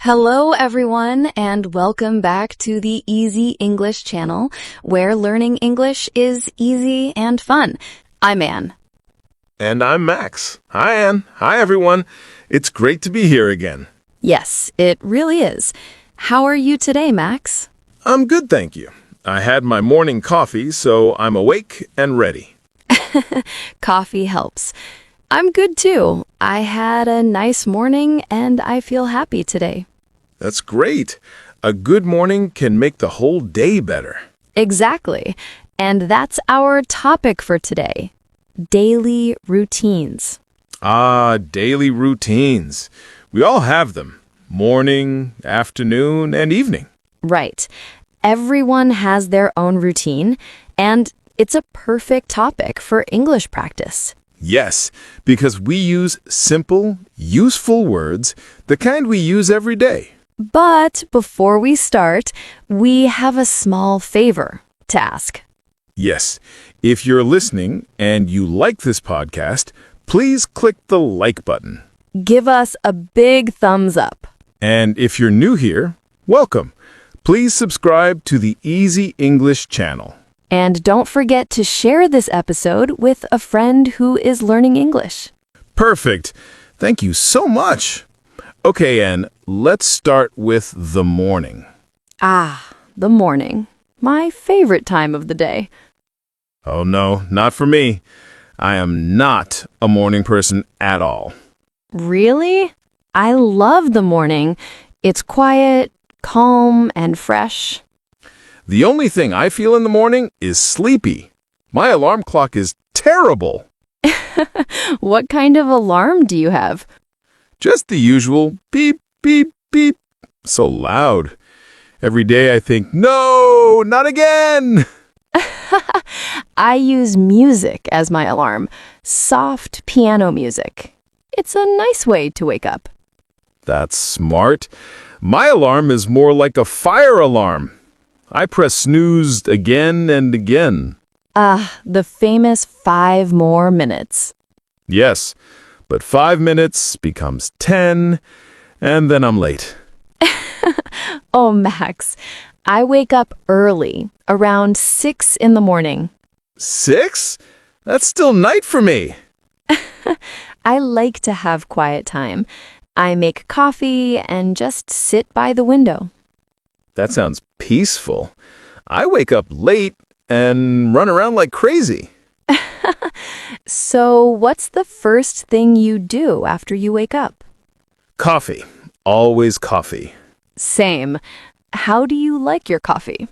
Hello, everyone, and welcome back to the Easy English channel, where learning English is easy and fun. I'm Anne. And I'm Max. Hi, Anne. Hi, everyone. It's great to be here again. Yes, it really is. How are you today, Max? I'm good, thank you. I had my morning coffee, so I'm awake and ready. Coffee helps. I'm good, too. I had a nice morning, and I feel happy today. That's great. A good morning can make the whole day better. Exactly. And that's our topic for today. Daily routines. Daily routines. We all have them. Morning, afternoon, and evening. Right. Everyone has their own routine, and it's a perfect topic for English practice. Yes, because we use simple, useful words, the kind we use every day. But before we start, we have a small favor to ask. Yes, if you're listening and you like this podcast, please click the like button. Give us a big thumbs up. And if you're new here, welcome. Please subscribe to the Easy English channel. And don't forget to share this episode with a friend who is learning English. Perfect. Thank you so much. Okay, Anne, let's start with the morning. The morning. My favorite time of the day. Oh, no, not for me. I am not a morning person at all. Really? I love the morning. It's quiet, calm, and fresh. The only thing I feel in the morning is sleepy. My alarm clock is terrible. What kind of alarm do you have? Just the usual beep, beep, beep. So loud. Every day I think, no, not again. I use music as my alarm. Soft piano music. It's a nice way to wake up. That's smart. My alarm is more like a fire alarm. I press snooze again and again. The famous 5 more minutes. Yes, but 5 minutes becomes 10, and then I'm late. Oh, Max, I wake up early, around 6 in the morning. 6? That's still night for me. I like to have quiet time. I make coffee and just sit by the window. That sounds peaceful. I wake up late and run around like crazy. So, what's the first thing you do after you wake up? Coffee. Always coffee. Same. How do you like your coffee?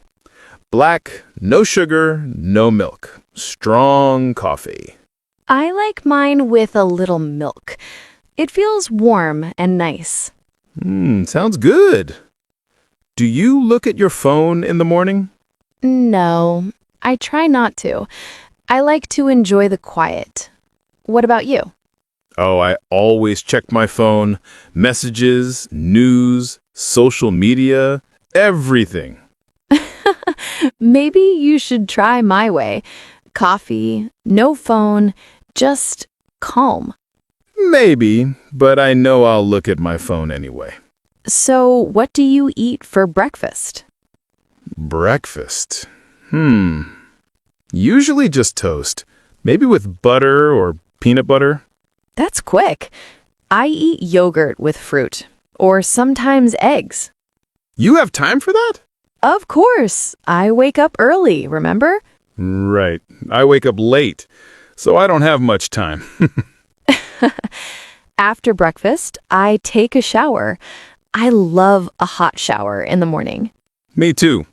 Black, no sugar, no milk. Strong coffee. I like mine with a little milk. It feels warm and nice. Sounds good. Do you look at your phone in the morning? No, I try not to. I like to enjoy the quiet. What about you? Oh, I always check my phone. Messages, news, social media, everything. Maybe you should try my way. Coffee, no phone, just calm. Maybe, but I know I'll look at my phone anyway. So, what do you eat for breakfast? Breakfast. Usually just toast. Maybe with butter or peanut butter. That's quick. I eat yogurt with fruit, or sometimes eggs. You have time for that? Of course. I wake up early, remember? Right. I wake up late, so I don't have much time. After breakfast, I take a shower. I love a hot shower in the morning. Me too.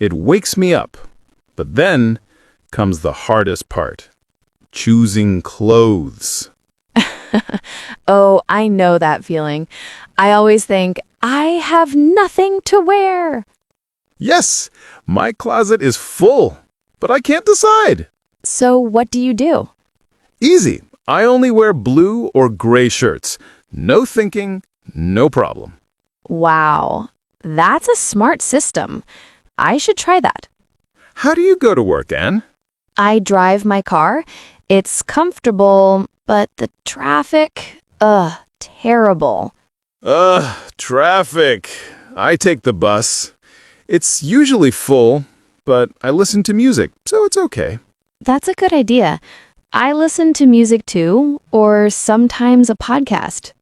It wakes me up. But then comes the hardest part. Choosing clothes. Oh, I know that feeling. I always think, I have nothing to wear. Yes, my closet is full, but I can't decide. So what do you do? Easy. I only wear blue or gray shirts. No thinking, no problem. Wow, that's a smart system. I should try that. How do you go to work, Anne? I drive my car. It's comfortable, but the traffic, terrible. Traffic. I take the bus. It's usually full, but I listen to music, so it's okay. That's a good idea. I listen to music too, or sometimes a podcast.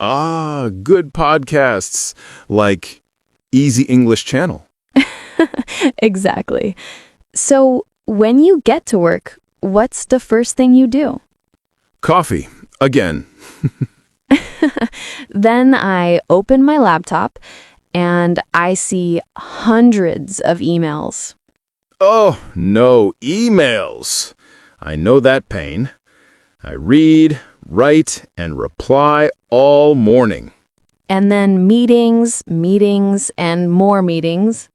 Ah, good podcasts like Easy English Channel. Exactly. So, when you get to work, what's the first thing you do? Coffee. Again. Then I open my laptop and I see hundreds of emails. Oh, no, emails. I know that pain. I read, write, and reply all morning. And then meetings, and more meetings.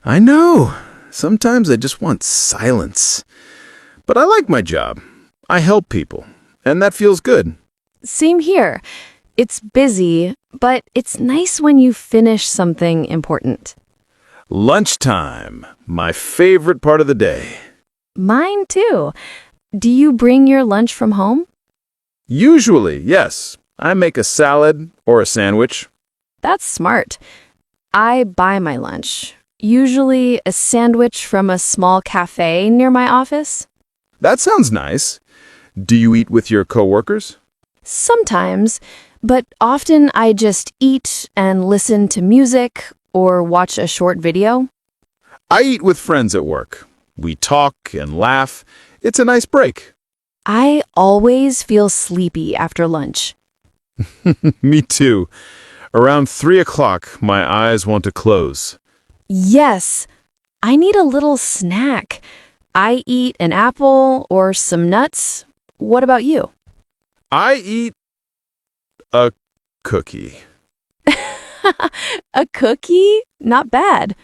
I know. Sometimes I just want silence. But I like my job. I help people, and that feels good. Same here. It's busy, but it's nice when you finish something important. Lunchtime, my favorite part of the day. Mine too. Do you bring your lunch from home? Usually, yes. I make a salad or a sandwich. That's smart. I buy my lunch. Usually a sandwich from a small cafe near my office. That sounds nice. Do you eat with your coworkers? Sometimes, but often I just eat and listen to music or watch a short video. I eat with friends at work. We talk and laugh. It's a nice break. I always feel sleepy after lunch. Me too. Around 3 o'clock, my eyes want to close. Yes, I need a little snack. I eat an apple or some nuts. What about you? I eat a cookie. A cookie? Not bad.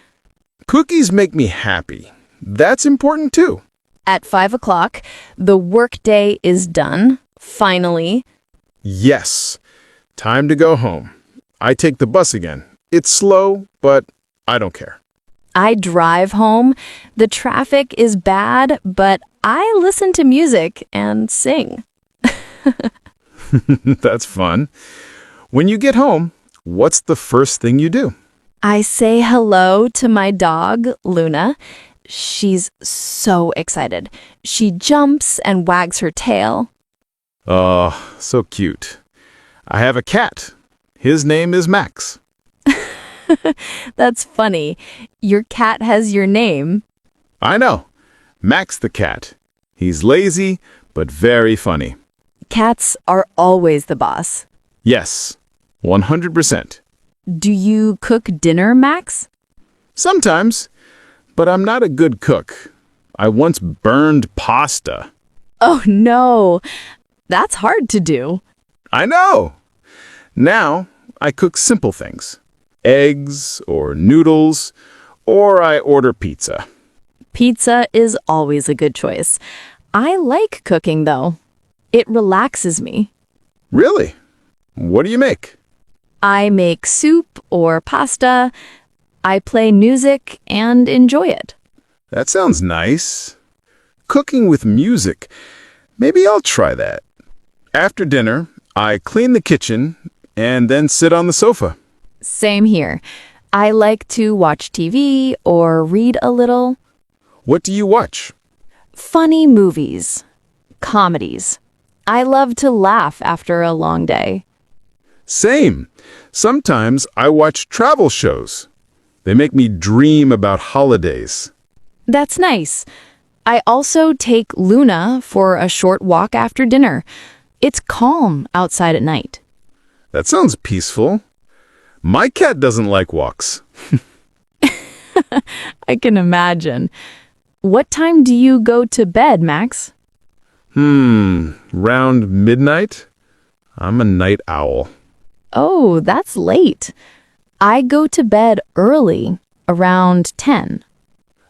Cookies make me happy. That's important too. At 5 o'clock, the workday is done. Finally. Yes. Time to go home. I take the bus again. It's slow, but I don't care. I drive home. The traffic is bad, but I listen to music and sing. That's fun. When you get home, what's the first thing you do? I say hello to my dog, Luna. She's so excited. She jumps and wags her tail. Oh, so cute. I have a cat. His name is Max. That's funny. Your cat has your name. I know. Max the cat. He's lazy, but very funny. Cats are always the boss. Yes, 100%. Do you cook dinner, Max? Sometimes, but I'm not a good cook. I once burned pasta. Oh, no. That's hard to do. I know. Now, I cook simple things. Eggs or noodles, or I order pizza. Pizza is always a good choice. I like cooking, though. It relaxes me. Really? What do you make? I make soup or pasta. I play music and enjoy it. That sounds nice. Cooking with music. Maybe I'll try that. After dinner, I clean the kitchen and then sit on the sofa. Same here. I like to watch TV or read a little. What do you watch? Funny movies. Comedies. I love to laugh after a long day. Same. Sometimes I watch travel shows. They make me dream about holidays. That's nice. I also take Luna for a short walk after dinner. It's calm outside at night. That sounds peaceful. My cat doesn't like walks. I can imagine. What time do you go to bed, Max? Round midnight? I'm a night owl. Oh, that's late. I go to bed early, around 10.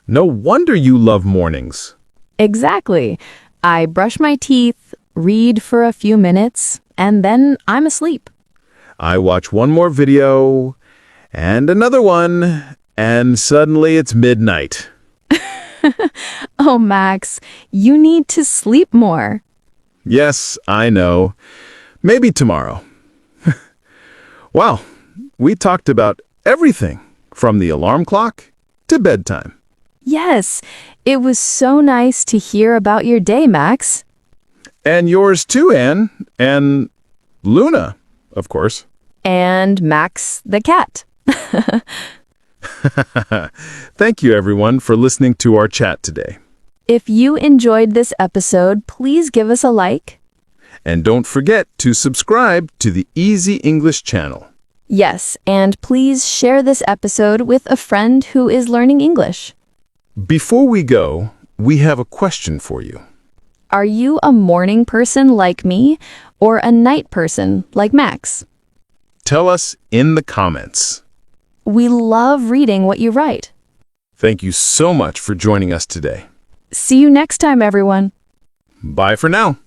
No wonder you love mornings. Exactly. I brush my teeth, read for a few minutes, and then I'm asleep. I watch one more video, and another one, and suddenly it's midnight. Oh, Max, you need to sleep more. Yes, I know. Maybe tomorrow. Wow, we talked about everything from the alarm clock to bedtime. Yes, it was so nice to hear about your day, Max. And yours too, Anne. And Luna, of course. And Max the cat. Thank you, everyone, for listening to our chat today. If you enjoyed this episode, please give us a like. And don't forget to subscribe to the Easy English channel. Yes, and please share this episode with a friend who is learning English. Before we go, we have a question for you. Are you a morning person like me or a night person like Max? Tell us in the comments. We love reading what you write. Thank you so much for joining us today. See you next time, everyone. Bye for now.